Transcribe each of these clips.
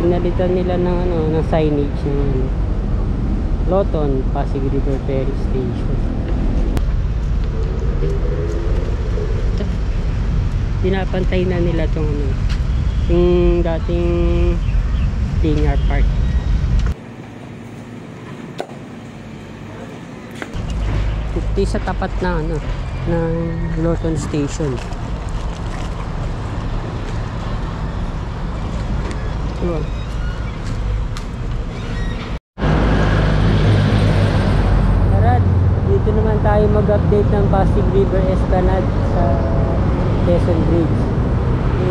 Pinalitan nila ng ano, ng signage ng Loton Pasig River Ferry Station. Pinapantay na nila tong ano, yung dating linear park. Ito sa tapat na ano, ng Loton Station. Diba? Tara, dito naman tayo mag-update ng Pasig River Esplanade sa Quezon Bridge.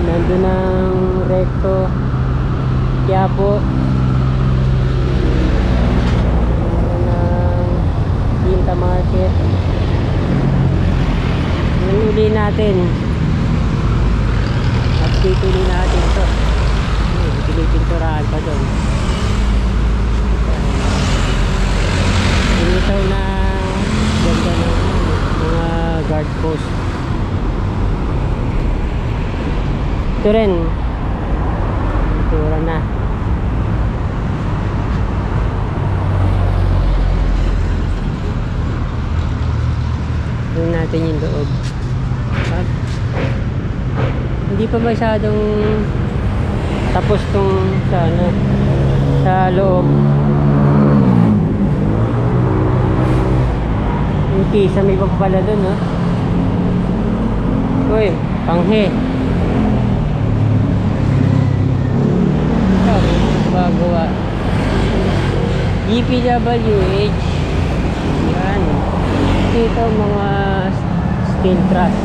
Nandun ang Recto, Quiapo, nandun ang Quinta Market. Yung uli natin, update uli natin ito. Pinipinturahan pa doon. Pinitaw na ganda ng mga guard post. Ito rin pintura na. Tingnan natin yung loob. Hindi pa masyadong tapos tong sa ano, sa loob. Yung kisa may pagpala dun, no? Uy, panghe. Bagawa DPWH. Yan. Dito mga steel truss.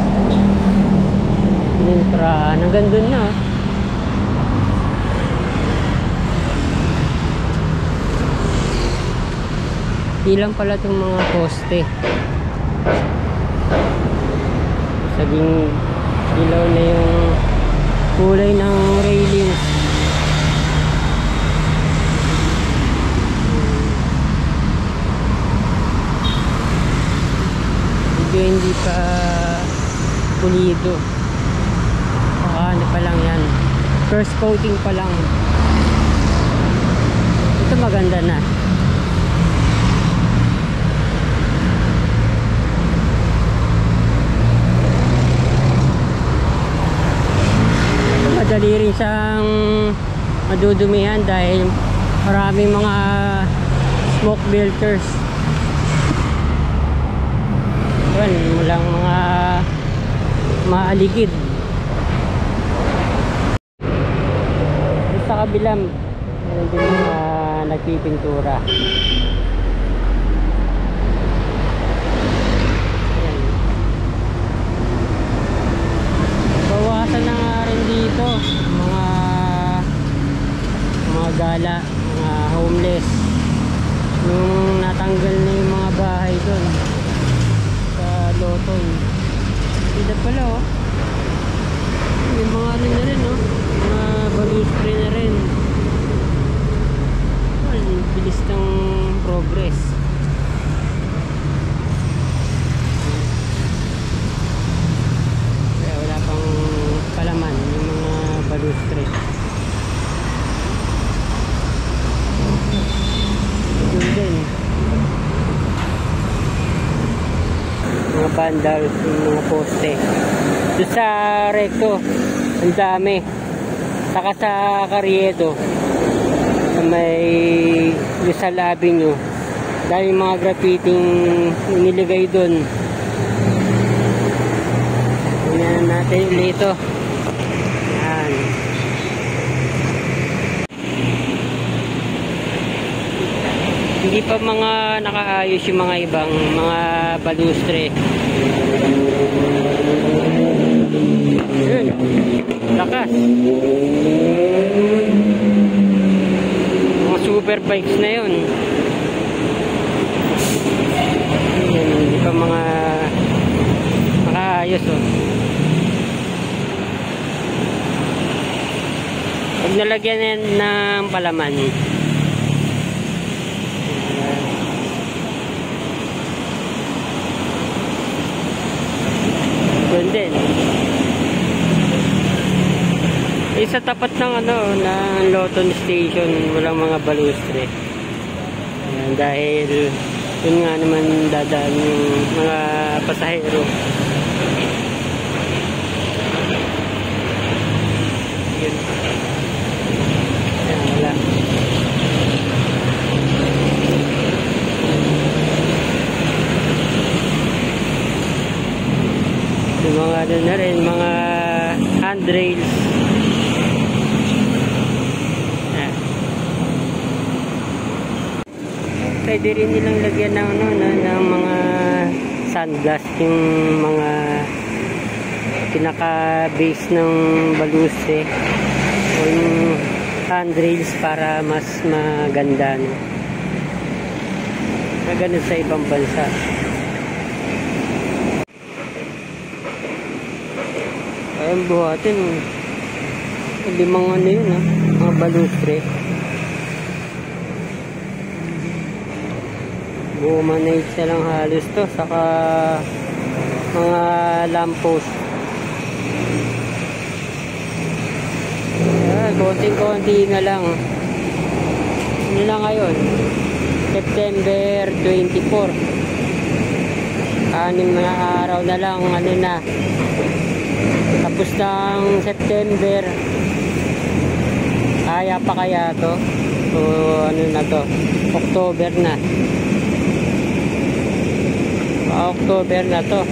Hanggang dun na. Ilang pala itong mga poste. Saging ilaw na yung kulay ng railings. Medyo hindi pa pulido. Ano pa lang yan, first coating pa lang. Ito maganda na. Madali rin siyang madudumihan dahil maraming mga smoke filters. Yan, walang mga maaligid. Sa kabilang hindi mga nagpipintura. Ayan. Bawasan na nga rin dito mga gala, mga homeless. Yung natanggal na yung mga bahay doon sa Loton. Sila pala, oh. Yung mga ano na rin, oh, mga balustre na rin. Well, bilis ng progress. Kaya wala pang palaman yung mga balustre. Yun din, mga bandals, yung mga poste. Doon sa Recto, ang dami. Saka sa Carriedo, sa may Rizal Avenue, dahil mga graffiting iniligay doon. Tingnan natin ulit ito. Yan. Hindi pa mga nakaayos yung mga ibang mga balustre. Yun, lakas. Mga super bikes na yun. Yan, hindi pa mga nakaayos, oh. Pag nalagyan yan ng palaman, yun din. sa tapat ng ng Loton Station, walang mga balustre. Ayan, dahil yun nga naman dadaan yung mga pasahero. Yun. Ayan, wala. Yung mga na rin, mga handrails. Pwede rin nilang lagyan ng ng mga sunglass, yung mga pinaka-base ng balustre o yung handrails para mas maganda, no? Ganun sa ibang bansa. Ayun, buhatin limang yun, mga balustre. Bumanage na lang halos to, saka mga lamppost. Konting-konti na lang. Ano na ngayon? September 24. 6 na araw na lang, na. Tapos ng September. Kaya pa kaya to? O na to? October na. October na to.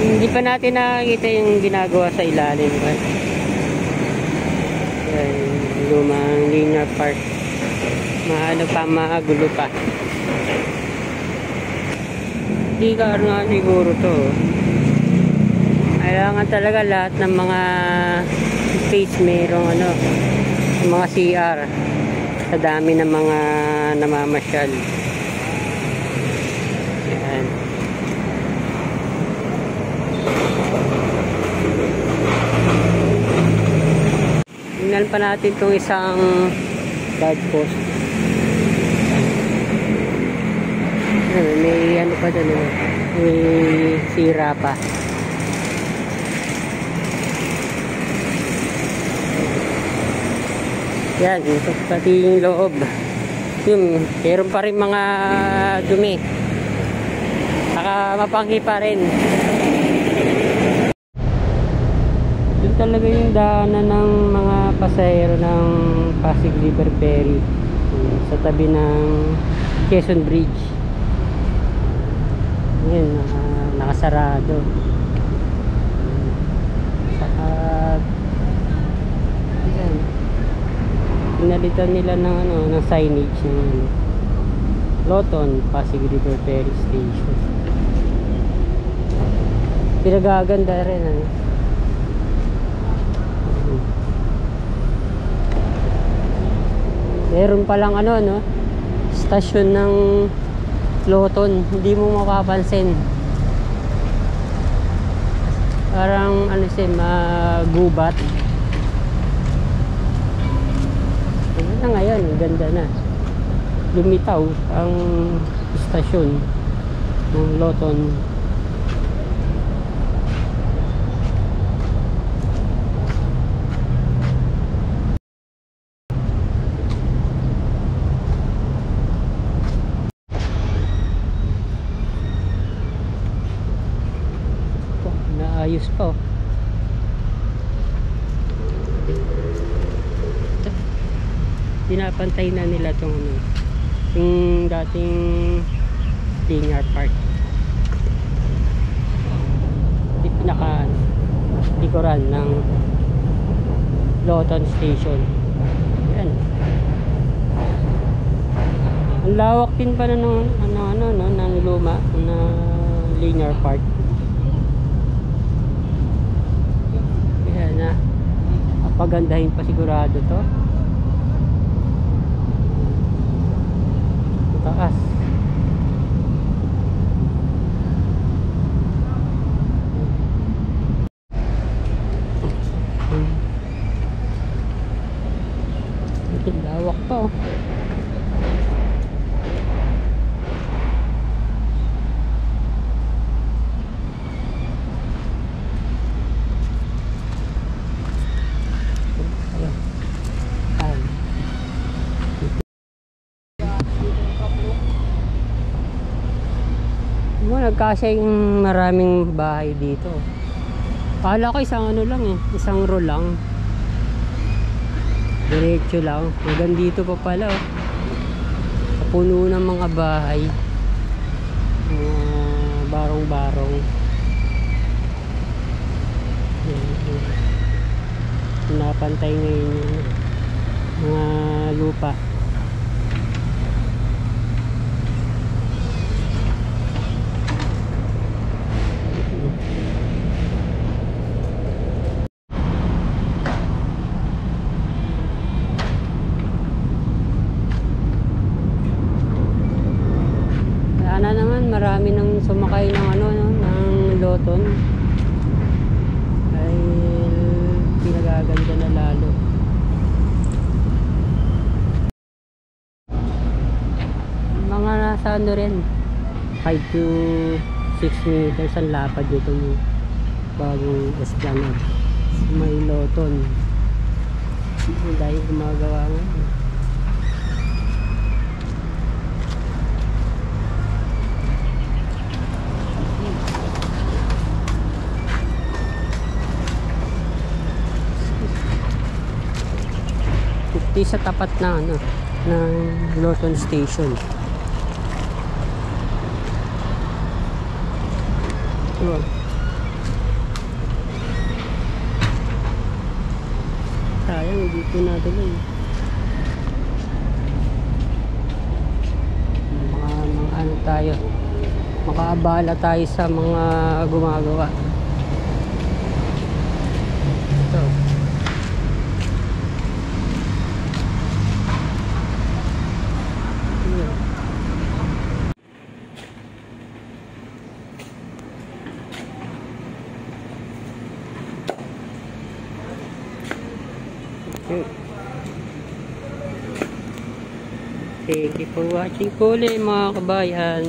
Hindi pa natin nakikita yung ginagawa sa ilalim. Lumang linear park. Magulo pa. Hindi ka nga siguro to. Kailangan talaga lahat ng mga space mayroong mga CR sa dami ng mga namamasyal. Ayan. Tingnan pa natin itong isang guard post. May pa doon, may sira pa. Yan, pati yung loob. Yung, meron pa rin mga dumi. Saka mapanghi pa rin. Yun talaga yung daanan ng mga pasahero ng Pasig River Ferry sa tabi ng Quezon Bridge. Yun, nakasarado. Saka yan, pinalitan nila ng ng signage ng Loton Pasig River Ferry Station. Pinagaganda rin meron palang stasyon ng Loton, hindi mo mapapansin. Parang gubat. Na ngayon, ganda na. Lumitaw ang stasyon ng Loton. Naayos pa. Pinapantay na nila itong yung dating linear park. Pinaka likuran ng Loton Station. Yan. Ang lawak din pa ng ng luma na linear park. Yan na. Pagandahin pa sigurado to. Taas. Lawak pa. nagkasya yung maraming bahay dito. Akala ko isang ano lang eh, isang row lang. Diretso lang. Hanggang dito pa pala oh. Puno ng mga bahay. Barong-barong. Napantay ngayon yung mga lupa. Sana naman marami nang sumakay ng ano no, ng Loton. Ay pinagaganda na lalo. Mga nasa ano rin 5 to 6 meters ang lapad dito mo bagong Esplanade. May Loton. Dahil gumagawa ngayon. Sa tapat na ano ng Loton Station. Diba? Sayang hindi ko natuloy. Mga ano tayo, makaabala tayo sa mga gumagawa. Ito. Thank you for watching po ulit mga kabayan.